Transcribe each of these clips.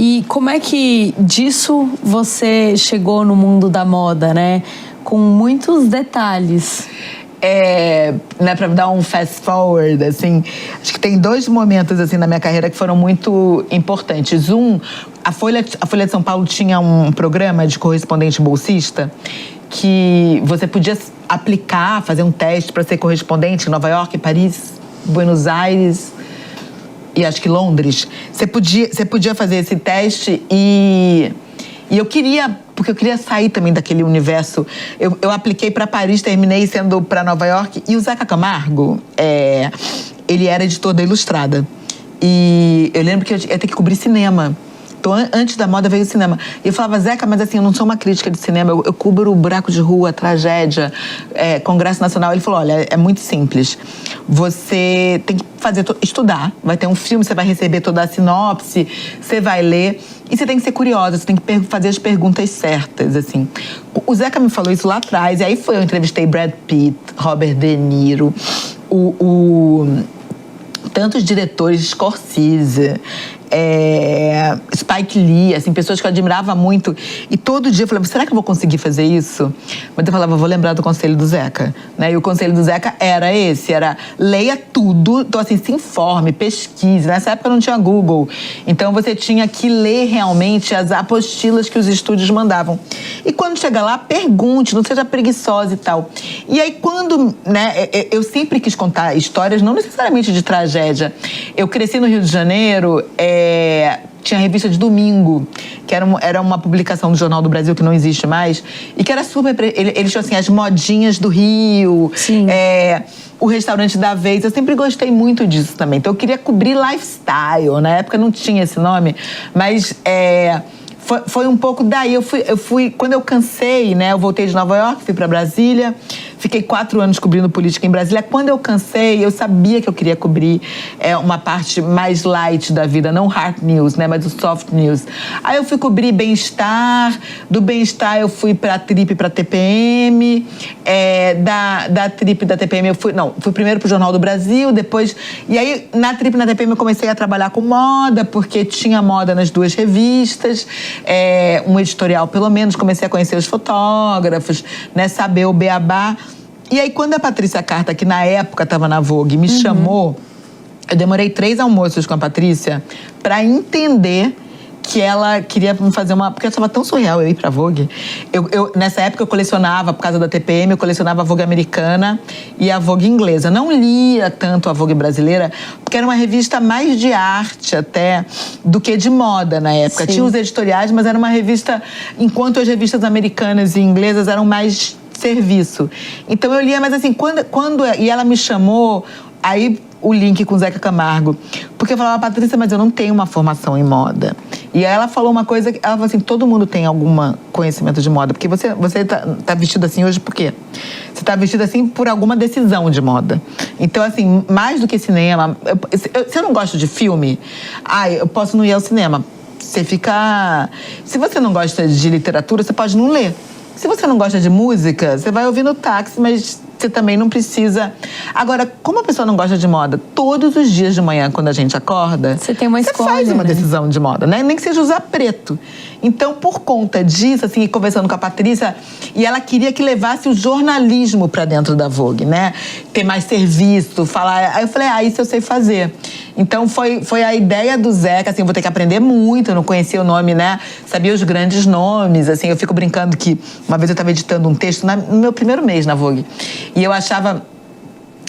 E como é que disso você chegou no mundo da moda, né? Com muitos detalhes. Né, para dar um fast forward, assim, acho que tem 2 momentos assim na minha carreira que foram muito importantes. A Folha de São Paulo tinha um programa de correspondente bolsista que você podia aplicar, fazer um teste para ser correspondente em Nova York, Paris, Buenos Aires e acho que Londres. Você podia fazer esse teste e eu queria, porque eu queria sair também daquele universo. Eu apliquei para Paris, terminei sendo para Nova York. E o Zeca Camargo, ele era editor da Ilustrada. E eu lembro que eu ia ter que cobrir cinema. Então, antes da moda veio o cinema. E eu falava, Zeca, mas assim, eu não sou uma crítica de cinema. Eu cubro o buraco de rua, tragédia, Congresso Nacional. Ele falou, olha, é muito simples. Você tem que estudar. Vai ter um filme, você vai receber toda a sinopse, você vai ler. E você tem que ser curiosa, você tem que fazer as perguntas certas, assim. O Zeca me falou isso lá atrás. E aí eu entrevistei Brad Pitt, Robert De Niro, tantos diretores, Scorsese, Spike Lee, assim, pessoas que eu admirava muito. E todo dia eu falava, será que eu vou conseguir fazer isso? Mas eu falava, vou lembrar do conselho do Zeca. Né? E o conselho do Zeca era leia tudo. Então, assim, se informe, pesquise. Nessa época não tinha Google. Então, você tinha que ler realmente as apostilas que os estúdios mandavam. E quando chega lá, pergunte, não seja preguiçosa e tal. E aí, quando, né, eu sempre quis contar histórias, não necessariamente de tragédia. Eu cresci no Rio de Janeiro, tinha a revista de domingo, que era uma publicação do Jornal do Brasil, que não existe mais, e que era super... Eles tinham, assim, as modinhas do Rio, o restaurante da vez. Eu sempre gostei muito disso também. Então, eu queria cobrir lifestyle. Na época não tinha esse nome, mas... Foi um pouco daí. Eu fui quando eu cansei, né? Eu voltei de Nova York, fui para Brasília. Fiquei 4 anos cobrindo política em Brasília. Quando eu cansei, eu sabia que eu queria cobrir uma parte mais light da vida, não hard news, né? Mas o soft news. Aí eu fui cobrir bem-estar. Do bem-estar eu fui para a Trip, para a TPM. Da Trip, da TPM eu fui primeiro para o Jornal do Brasil, depois... E aí, na Trip e na TPM eu comecei a trabalhar com moda, porque tinha moda nas 2 revistas. Um editorial, pelo menos. Comecei a conhecer os fotógrafos, né? Saber o beabá. E aí, quando a Patrícia Carta, que na época estava na Vogue, me chamou, eu demorei 3 almoços com a Patrícia para entender que ela queria me fazer porque eu estava tão surreal eu ir pra Vogue. Nessa época eu colecionava, por causa da TPM, eu colecionava a Vogue americana e a Vogue inglesa. Não lia tanto a Vogue brasileira, porque era uma revista mais de arte até do que de moda na época. Sim. Tinha os editoriais, mas era uma revista, enquanto as revistas americanas e inglesas eram mais serviço. Então eu lia, mas assim, e ela me chamou, aí o link com o Zeca Camargo, porque eu falava, Patrícia, mas eu não tenho uma formação em moda. E aí ela falou uma coisa, ela falou assim, todo mundo tem algum conhecimento de moda, porque você tá vestido assim hoje por quê? Você tá vestido assim por alguma decisão de moda. Então, assim, mais do que cinema, se eu não gosto de filme, eu posso não ir ao cinema. Se você não gosta de literatura, você pode não ler. Se você não gosta de música, você vai ouvir no táxi, mas você também não precisa... Agora, como a pessoa não gosta de moda, todos os dias de manhã, quando a gente acorda... Você tem uma escolha, Você faz uma né? decisão de moda, né? Nem que seja usar preto. Então, por conta disso, assim, conversando com a Patrícia, e ela queria que levasse o jornalismo pra dentro da Vogue, né? Ter mais serviço, falar... Aí eu falei, isso eu sei fazer. Então, foi a ideia do Zeca, assim, eu vou ter que aprender muito, eu não conhecia o nome, né? Sabia os grandes nomes, assim, eu fico brincando que uma vez eu estava editando um texto no meu primeiro mês na Vogue, e eu achava...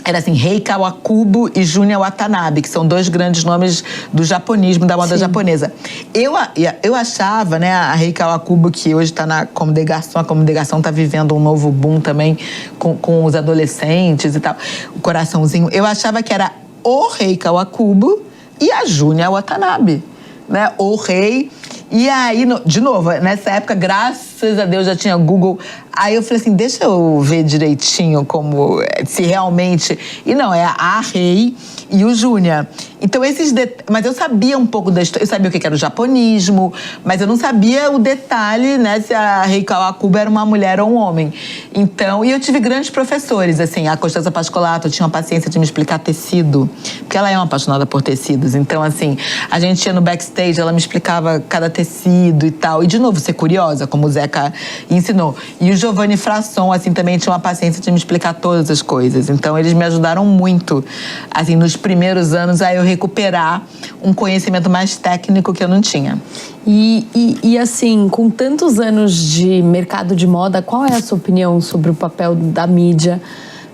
Era assim, Rei Kawakubo e Junya Watanabe, que são 2 grandes nomes do japonismo, da moda japonesa. Eu achava, né, a Rei Kawakubo, que hoje está na Comme des Garçons, a Comme des Garçons está vivendo um novo boom também com os adolescentes e tal, o coraçãozinho. Eu achava que era o Rei Kawakubo e a Junya Watanabe, né, o rei. E aí, de novo, nessa época, graças a Deus, já tinha Google. Aí eu falei assim, deixa eu ver direitinho como, se realmente... E não, é a Rei e o Júnior. Então mas eu sabia um pouco da história, eu sabia o que era o japonismo, mas eu não sabia o detalhe, né, se a Rei Kawakubo era uma mulher ou um homem. Então, e eu tive grandes professores, assim, a Costanza Pascolato tinha uma paciência de me explicar tecido, porque ela é uma apaixonada por tecidos. Então, assim, a gente ia no backstage, ela me explicava cada tecido e tal. E, de novo, ser curiosa, como o Zeca ensinou. E o Giovanni Frasson, assim, também tinha uma paciência de me explicar todas as coisas. Então, eles me ajudaram muito, assim, nos primeiros anos, a eu recuperar um conhecimento mais técnico que eu não tinha. E assim, com tantos anos de mercado de moda, qual é a sua opinião sobre o papel da mídia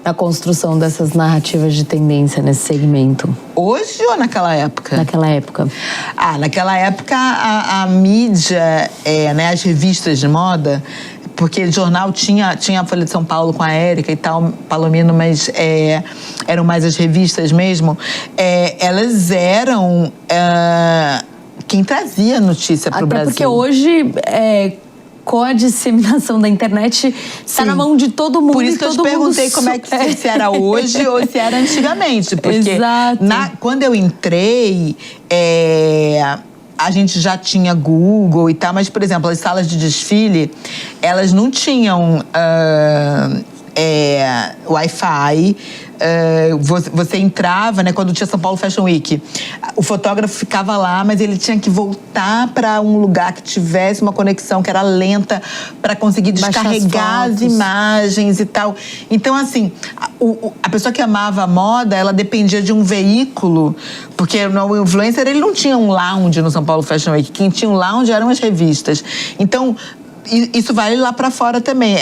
na construção dessas narrativas de tendência nesse segmento? Hoje ou naquela época? Naquela época. Naquela época a mídia, né, as revistas de moda, porque jornal tinha a Folha de São Paulo com a Érica e tal, Palomino, mas eram mais as revistas mesmo, elas eram quem trazia notícia para o Brasil. Porque hoje, com a disseminação da internet, está na mão de todo mundo. Por isso que eu te perguntei como é que se era hoje ou se era antigamente. Porque exato. Quando eu entrei, a gente já tinha Google e tal, mas, por exemplo, as salas de desfile, elas não tinham Wi-Fi. Você entrava, né, quando tinha São Paulo Fashion Week, o fotógrafo ficava lá, mas ele tinha que voltar para um lugar que tivesse uma conexão que era lenta para conseguir descarregar as imagens e tal. Então, assim, a pessoa que amava a moda, ela dependia de um veículo, porque o influencer, ele não tinha um lounge no São Paulo Fashion Week. Quem tinha um lounge eram as revistas. Então, isso vale lá para fora também.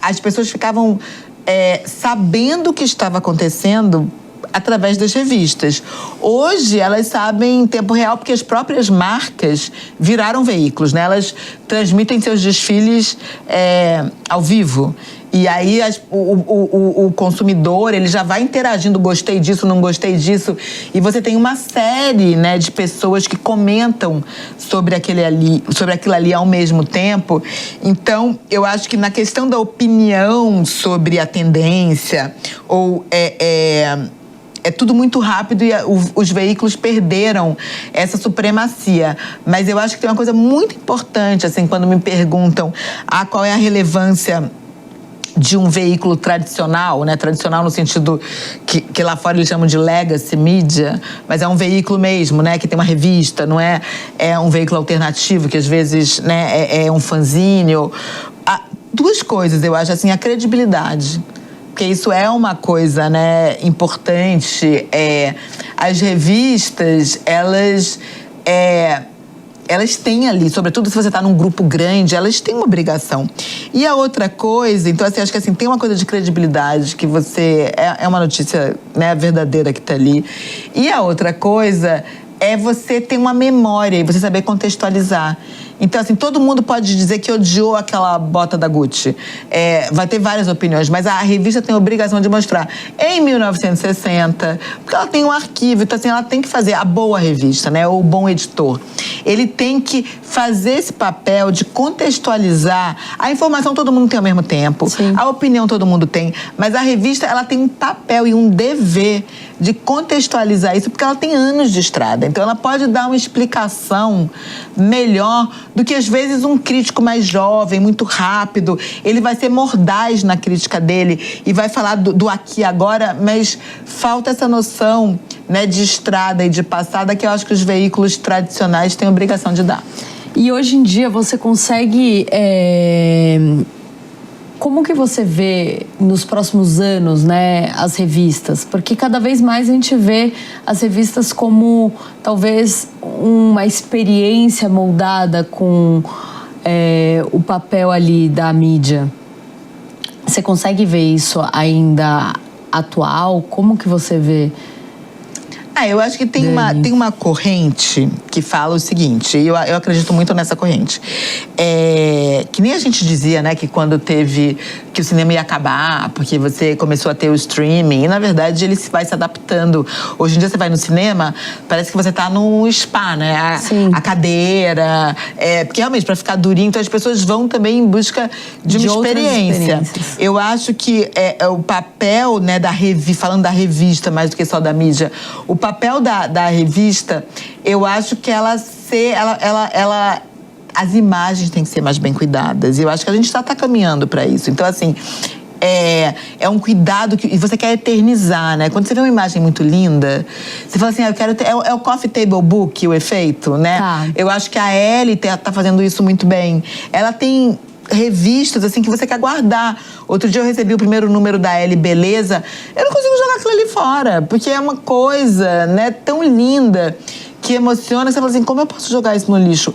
As pessoas ficavam sabendo o que estava acontecendo através das revistas. Hoje, elas sabem em tempo real, porque as próprias marcas viraram veículos, né? Elas transmitem seus desfiles ao vivo. E aí o consumidor, ele já vai interagindo, gostei disso, não gostei disso. E você tem uma série, né, de pessoas que comentam sobre aquilo ali ao mesmo tempo. Então, eu acho que na questão da opinião sobre a tendência, ou é tudo muito rápido e os veículos perderam essa supremacia. Mas eu acho que tem uma coisa muito importante, assim, quando me perguntam qual é a relevância de um veículo tradicional, né? Tradicional no sentido que lá fora eles chamam de legacy media, mas é um veículo mesmo, né? Que tem uma revista, não é um veículo alternativo, que às vezes, né, é um fanzine. Duas coisas, eu acho, assim, a credibilidade. Porque isso é uma coisa, né, importante. As revistas, elas têm ali, sobretudo se você está num grupo grande, elas têm uma obrigação. E a outra coisa, então, assim, acho que assim, tem uma coisa de credibilidade, que você... É uma notícia, né, verdadeira que está ali. E a outra coisa é você ter uma memória e você saber contextualizar. Então, assim, todo mundo pode dizer que odiou aquela bota da Gucci. Vai ter várias opiniões, mas a revista tem a obrigação de mostrar em 1960, porque ela tem um arquivo, então, assim, ela tem que fazer a boa revista, né? O bom editor. Ele tem que fazer esse papel de contextualizar. A informação todo mundo tem ao mesmo tempo, sim, a opinião todo mundo tem, mas a revista, ela tem um papel e um dever de contextualizar isso, porque ela tem anos de estrada. Então, ela pode dar uma explicação melhor do que, às vezes, um crítico mais jovem, muito rápido. Ele vai ser mordaz na crítica dele e vai falar do aqui e agora, mas falta essa noção, né, de estrada e de passada que eu acho que os veículos tradicionais têm a obrigação de dar. E hoje em dia você consegue... Como que você vê nos próximos anos, né, as revistas? Porque cada vez mais a gente vê as revistas como talvez uma experiência moldada com o papel ali da mídia. Você consegue ver isso ainda atual? Como que você vê? Eu acho que tem uma corrente que fala o seguinte, e eu acredito muito nessa corrente. Que nem a gente dizia, né, que quando teve que o cinema ia acabar, porque você começou a ter o streaming, e na verdade ele vai se adaptando. Hoje em dia você vai no cinema, parece que você tá num spa, né? A cadeira, porque realmente para ficar durinho, então as pessoas vão também em busca de uma experiência. Eu acho que o papel, né, falando da revista mais do que só da mídia, o papel da revista, eu acho que as imagens têm que ser mais bem cuidadas. E eu acho que a gente está caminhando para isso. Então, assim, é um cuidado e você quer eternizar, né? Quando você vê uma imagem muito linda, você fala assim, eu quero ter... É o Coffee Table Book, o efeito, né? Tá. Eu acho que a Elle tá fazendo isso muito bem. Ela tem revistas, assim, que você quer guardar. Outro dia eu recebi o primeiro número da Elle Beleza. Eu não consigo jogar aquilo ali fora, porque é uma coisa, né, tão linda, que emociona. Você fala assim, como eu posso jogar isso no lixo?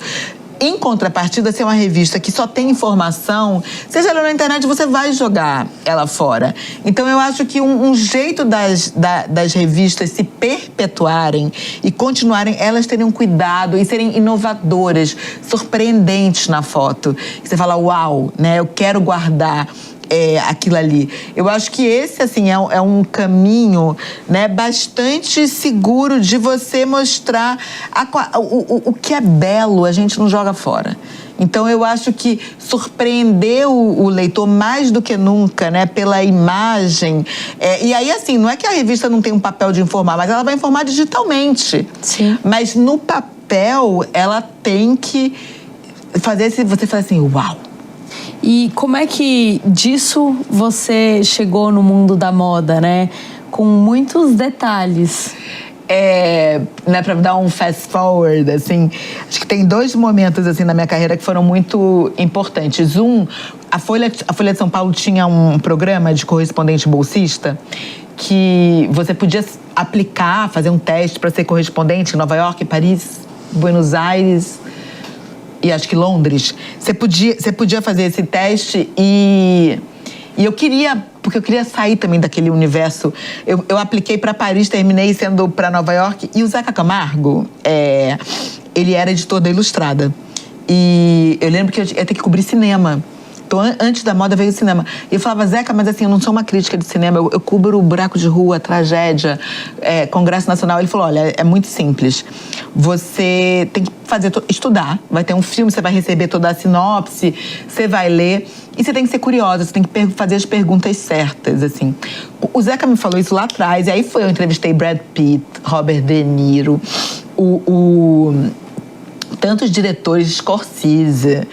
Em contrapartida, se é uma revista que só tem informação, seja ela na internet, você vai jogar ela fora. Então, eu acho que um jeito das revistas se perpetuarem e continuarem, elas terem um cuidado e serem inovadoras, surpreendentes na foto. Você fala, uau, né? Eu quero guardar aquilo ali. Eu acho que esse, assim, é um caminho, né, bastante seguro de você mostrar o que é belo, a gente não joga fora. Então, eu acho que surpreender o leitor mais do que nunca, né, pela imagem. E aí, assim, não é que a revista não tem um papel de informar, mas ela vai informar digitalmente. Sim. Mas no papel, ela tem que fazer você falar assim, uau. E como é que disso você chegou no mundo da moda, né? Com muitos detalhes. Né, para dar um fast forward, assim, acho que tem 2 momentos assim na minha carreira que foram muito importantes. A Folha de São Paulo tinha um programa de correspondente bolsista que você podia aplicar, fazer um teste para ser correspondente em Nova York, Paris, Buenos Aires e acho que Londres. Você podia fazer esse teste e eu queria, porque eu queria sair também daquele universo. Eu apliquei para Paris, terminei sendo para Nova York. E o Zeca Camargo, ele era editor da Ilustrada. E eu lembro que eu ia ter que cobrir cinema. Então, antes da moda veio o cinema. E eu falava, Zeca, mas assim, eu não sou uma crítica de cinema. Eu cubro o buraco de rua, tragédia, Congresso Nacional. Ele falou, olha, é muito simples. Você tem que estudar. Vai ter um filme, você vai receber toda a sinopse, você vai ler. E você tem que ser curiosa, você tem que fazer as perguntas certas, assim. O Zeca me falou isso lá atrás. E aí eu entrevistei Brad Pitt, Robert De Niro, tantos diretores, Scorsese,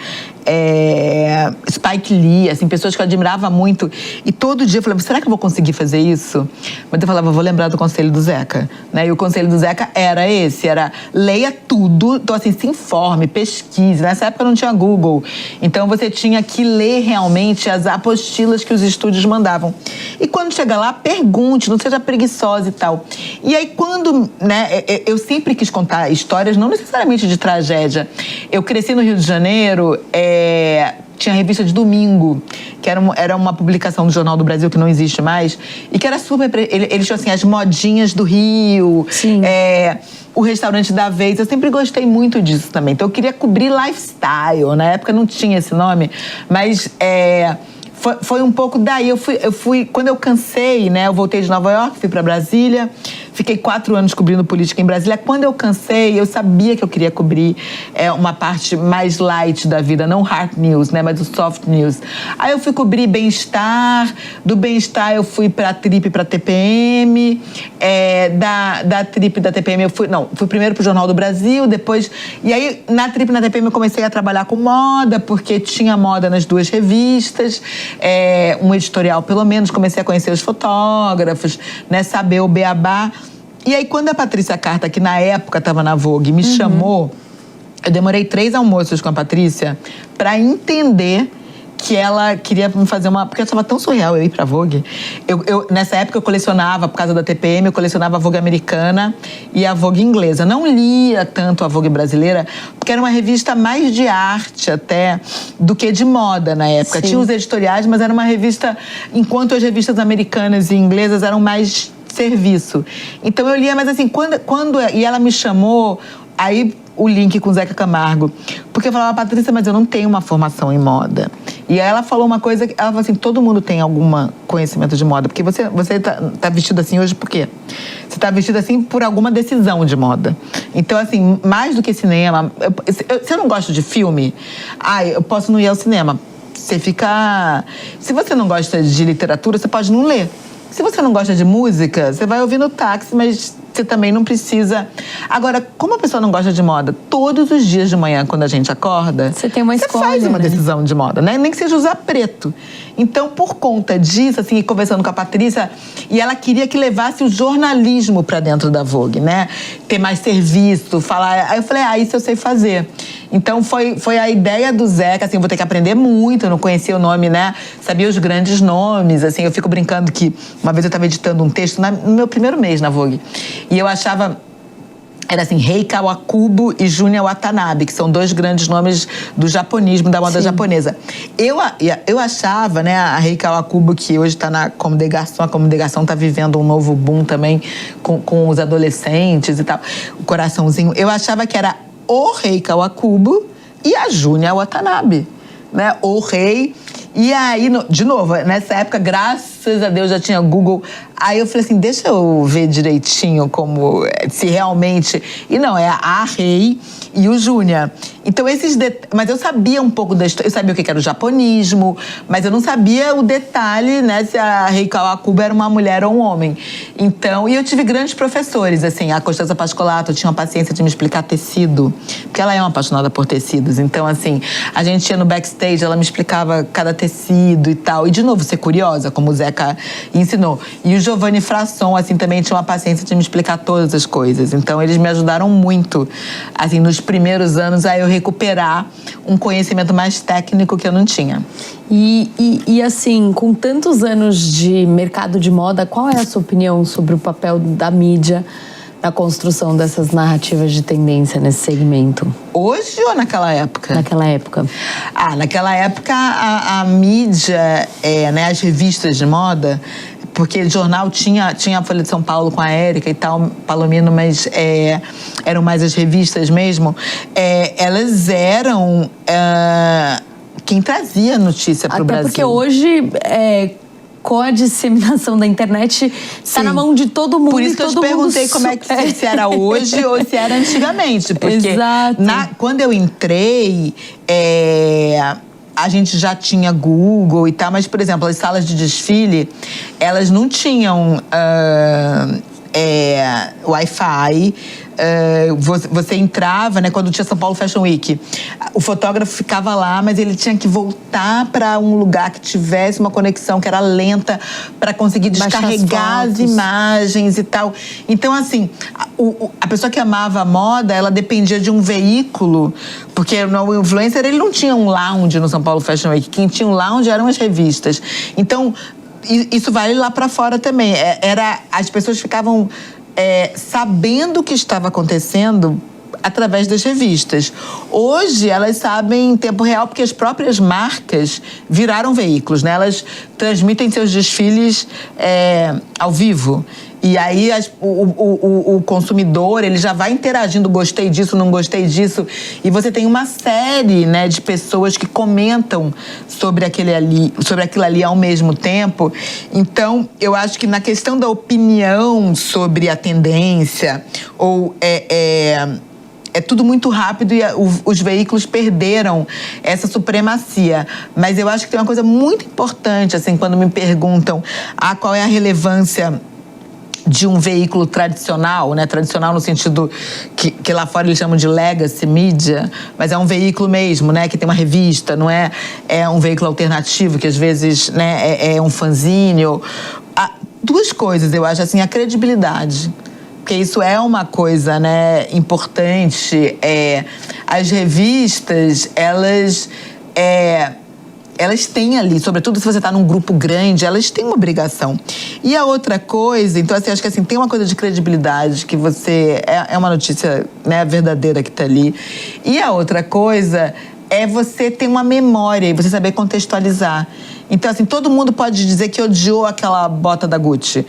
Spike Lee, assim, pessoas que eu admirava muito. E todo dia eu falava, será que eu vou conseguir fazer isso? Mas eu falava, vou lembrar do conselho do Zeca, né? E o conselho do Zeca era leia tudo. Então, assim, se informe, pesquise. Nessa época não tinha Google. Então, você tinha que ler realmente as apostilas que os estúdios mandavam. E quando chega lá, pergunte, não seja preguiçosa e tal. E aí, quando, né, eu sempre quis contar histórias, não necessariamente de tragédia. Eu cresci no Rio de Janeiro, tinha a revista de domingo, que era uma publicação do Jornal do Brasil, que não existe mais, e que era super... Eles tinham, assim, as modinhas do Rio, o restaurante da vez. Eu sempre gostei muito disso também. Então, eu queria cobrir lifestyle. Na época não tinha esse nome, mas... Foi um pouco daí. Eu fui, quando eu cansei, né? Eu voltei de Nova York, fui para Brasília, fiquei 4 anos cobrindo política em Brasília. Quando eu cansei, eu sabia que eu queria cobrir uma parte mais light da vida, não hard news, né? Mas o soft news. Aí eu fui cobrir bem-estar, do bem-estar eu fui para a Trip, para a TPM, da Trip, da TPM eu fui primeiro para o Jornal do Brasil, depois... E aí, na Trip e na TPM eu comecei a trabalhar com moda, porque tinha moda nas 2 revistas, um editorial pelo menos, comecei a conhecer os fotógrafos, né, saber o beabá. E aí, quando a Patrícia Carta, que na época estava na Vogue, me chamou, eu demorei 3 almoços com a Patrícia para entender que ela queria me fazer porque eu estava tão surreal eu ir pra Vogue. Nessa época eu colecionava, por causa da TPM, eu colecionava a Vogue americana e a Vogue inglesa. Não lia tanto a Vogue brasileira, porque era uma revista mais de arte até do que de moda na época. Sim. Tinha os editoriais, mas era uma revista... Enquanto as revistas americanas e inglesas eram mais serviço. Então eu lia, mas assim, e ela me chamou, aí o link com o Zeca Camargo, porque eu falava, Patrícia, mas eu não tenho uma formação em moda. E aí ela falou uma coisa, ela falou assim, todo mundo tem algum conhecimento de moda, porque você tá vestido assim hoje por quê? Você tá vestido assim por alguma decisão de moda. Então, assim, mais do que cinema, se eu não gosto de filme, eu posso não ir ao cinema. Você fica... Se você não gosta de literatura, você pode não ler. Se você não gosta de música, você vai ouvir no táxi, mas você também não precisa... Agora, como a pessoa não gosta de moda, todos os dias de manhã, quando a gente acorda... Você tem uma escolha, Você faz uma né? decisão de moda, né? Nem que seja usar preto. Então, por conta disso, assim, conversando com a Patrícia, e ela queria que levasse o jornalismo para dentro da Vogue, né? Ter mais serviço, falar... Aí eu falei, isso eu sei fazer. Então, foi a ideia do Zeca, assim, eu vou ter que aprender muito, eu não conhecia o nome, né? Sabia os grandes nomes, assim, eu fico brincando que uma vez eu estava editando um texto no meu primeiro mês na Vogue, e eu achava... Era assim, Rei Kawakubo e Junya Watanabe, que são dois grandes nomes do japonismo, da moda japonesa. Eu achava, né, a Rei Kawakubo, que hoje está na Comme des Garçons, a Comme des Garçons está vivendo um novo boom também com os adolescentes e tal, o coraçãozinho. Eu achava que era o Rei Kawakubo e a Junya Watanabe, né, o rei. E aí, de novo, nessa época, graças a Deus, já tinha Google. Aí eu falei assim, deixa eu ver direitinho como, se realmente... E não, é a Rei e o Junya. Então, mas eu sabia um pouco da história, eu sabia o que era o japonismo, mas eu não sabia o detalhe, né, se a Rei Kawakubo era uma mulher ou um homem. Então, e eu tive grandes professores, assim, a Costanza Pascolato tinha uma paciência de me explicar tecido, porque ela é uma apaixonada por tecidos. Então, assim, a gente ia no backstage, ela me explicava cada tecido e tal. E, de novo, ser curiosa, como o Zeca ensinou. E o Giovanni Frasson, assim, também tinha uma paciência de me explicar todas as coisas. Então, eles me ajudaram muito, assim, nos primeiros anos, a eu recuperar um conhecimento mais técnico que eu não tinha. E assim, com tantos anos de mercado de moda, qual é a sua opinião sobre o papel da mídia na construção dessas narrativas de tendência nesse segmento? Hoje ou naquela época? Naquela época. Naquela época a mídia, né, as revistas de moda, porque jornal tinha a Folha de São Paulo com a Érica e tal, Palomino, mas eram mais as revistas mesmo, elas eram quem trazia notícia para o Brasil. Até porque hoje... com a disseminação da internet, está na mão de todo mundo. Por isso que eu te perguntei como é que se era hoje ou se era antigamente. Porque exato. Quando eu entrei, a gente já tinha Google e tal, mas, por exemplo, as salas de desfile, elas não tinham Wi-Fi. Você entrava, né, quando tinha São Paulo Fashion Week, o fotógrafo ficava lá, mas ele tinha que voltar para um lugar que tivesse uma conexão que era lenta para conseguir descarregar as imagens e tal. Então, assim, a pessoa que amava a moda, ela dependia de um veículo, porque o influencer, ele não tinha um lounge no São Paulo Fashion Week. Quem tinha um lounge eram as revistas. Então, isso vale lá para fora também. As pessoas ficavam sabendo o que estava acontecendo através das revistas. Hoje, elas sabem em tempo real, porque as próprias marcas viraram veículos, né? Elas transmitem seus desfiles ao vivo. E aí o consumidor, ele já vai interagindo, gostei disso, não gostei disso. E você tem uma série, né, de pessoas que comentam sobre aquilo ali ao mesmo tempo. Então, eu acho que na questão da opinião sobre a tendência, ou é tudo muito rápido e os veículos perderam essa supremacia. Mas eu acho que tem uma coisa muito importante, assim, quando me perguntam qual é a relevância de um veículo tradicional, né? Tradicional no sentido que lá fora eles chamam de legacy media, mas é um veículo mesmo, né? Que tem uma revista, não é um veículo alternativo, que às vezes, né, é um fanzine. Duas coisas, eu acho, assim, a credibilidade. Porque isso é uma coisa, né, importante. As revistas, elas têm ali, sobretudo se você está num grupo grande, elas têm uma obrigação. E a outra coisa, então, assim, acho que assim, tem uma coisa de credibilidade, que você... É uma notícia, né, verdadeira que está ali. E a outra coisa é você ter uma memória e você saber contextualizar. Então, assim, todo mundo pode dizer que odiou aquela bota da Gucci.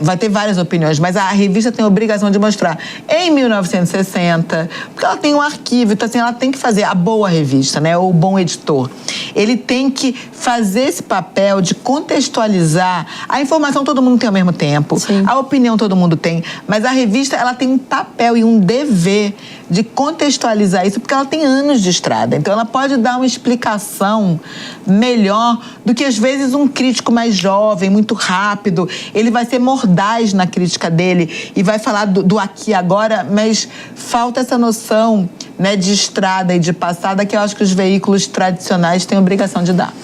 Vai ter várias opiniões, mas a revista tem a obrigação de mostrar em 1960, porque ela tem um arquivo, então, assim, ela tem que fazer a boa revista, né? O bom editor. Ele tem que fazer esse papel de contextualizar. A informação todo mundo tem ao mesmo tempo, Sim. A opinião todo mundo tem, mas a revista, ela tem um papel e um dever de contextualizar isso, porque ela tem anos de estrada. Então, ela pode dar uma explicação melhor do que, às vezes, um crítico mais jovem, muito rápido. Ele vai ser mordaz na crítica dele e vai falar do aqui e agora, mas falta essa noção, né, de estrada e de passada que eu acho que os veículos tradicionais têm a obrigação de dar.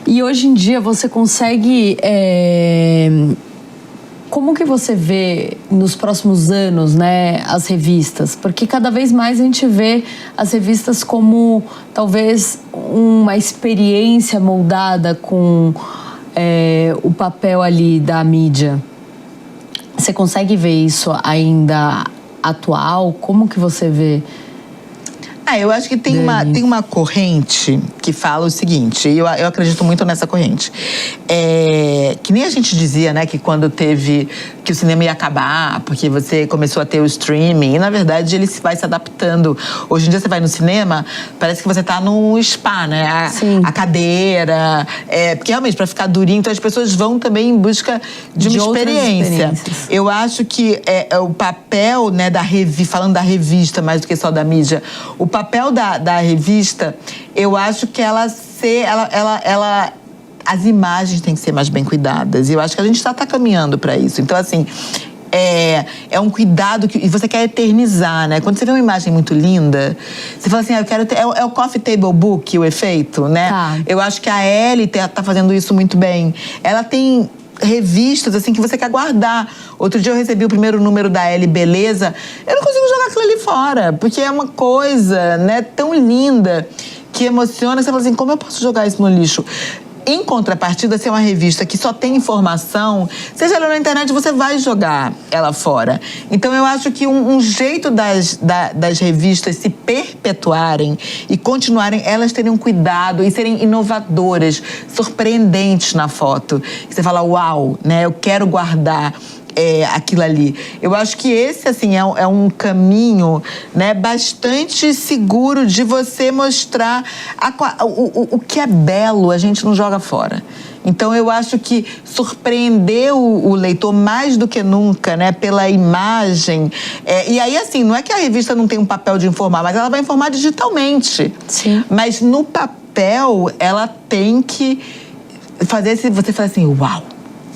E hoje em dia você consegue... Como que você vê nos próximos anos, né, as revistas? Porque cada vez mais a gente vê as revistas como talvez uma experiência moldada com o papel ali da mídia. Você consegue ver isso ainda atual? Como que você vê? Eu acho que tem uma corrente que fala o seguinte, e eu acredito muito nessa corrente. Que nem a gente dizia, né, que quando teve que o cinema ia acabar, porque você começou a ter o streaming, e na verdade ele vai se adaptando. Hoje em dia você vai no cinema, parece que você tá num spa, né? A cadeira, porque realmente para ficar durinho, então as pessoas vão também em busca de uma experiência. Eu acho que o papel, né, falando da revista mais do que só da mídia, o papel da revista, eu acho que as imagens têm que ser mais bem cuidadas. E eu acho que a gente tá caminhando para isso. Então, assim, é um cuidado e você quer eternizar, né? Quando você vê uma imagem muito linda, você fala assim, eu quero ter... É o Coffee Table Book, o efeito, né? Tá. Eu acho que a Elle tá fazendo isso muito bem. Ela tem revistas, assim, que você quer guardar. Outro dia eu recebi o primeiro número da Elle Beleza. Eu não consigo jogar aquilo ali fora, porque é uma coisa, né, tão linda, que emociona. Você fala assim, como eu posso jogar isso no lixo? Em contrapartida, se é uma revista que só tem informação, seja ela na internet, você vai jogar ela fora. Então, eu acho que um jeito das revistas se perpetuarem e continuarem, elas terem um cuidado e serem inovadoras, surpreendentes na foto. Você fala, uau, né? Eu quero guardar aquilo ali. Eu acho que esse, assim, é um caminho, né, bastante seguro de você mostrar o que é belo, a gente não joga fora. Então, eu acho que surpreender o leitor mais do que nunca, né, pela imagem. E aí, assim, não é que a revista não tem um papel de informar, mas ela vai informar digitalmente. Sim. Mas no papel, ela tem que fazer você falar assim, uau.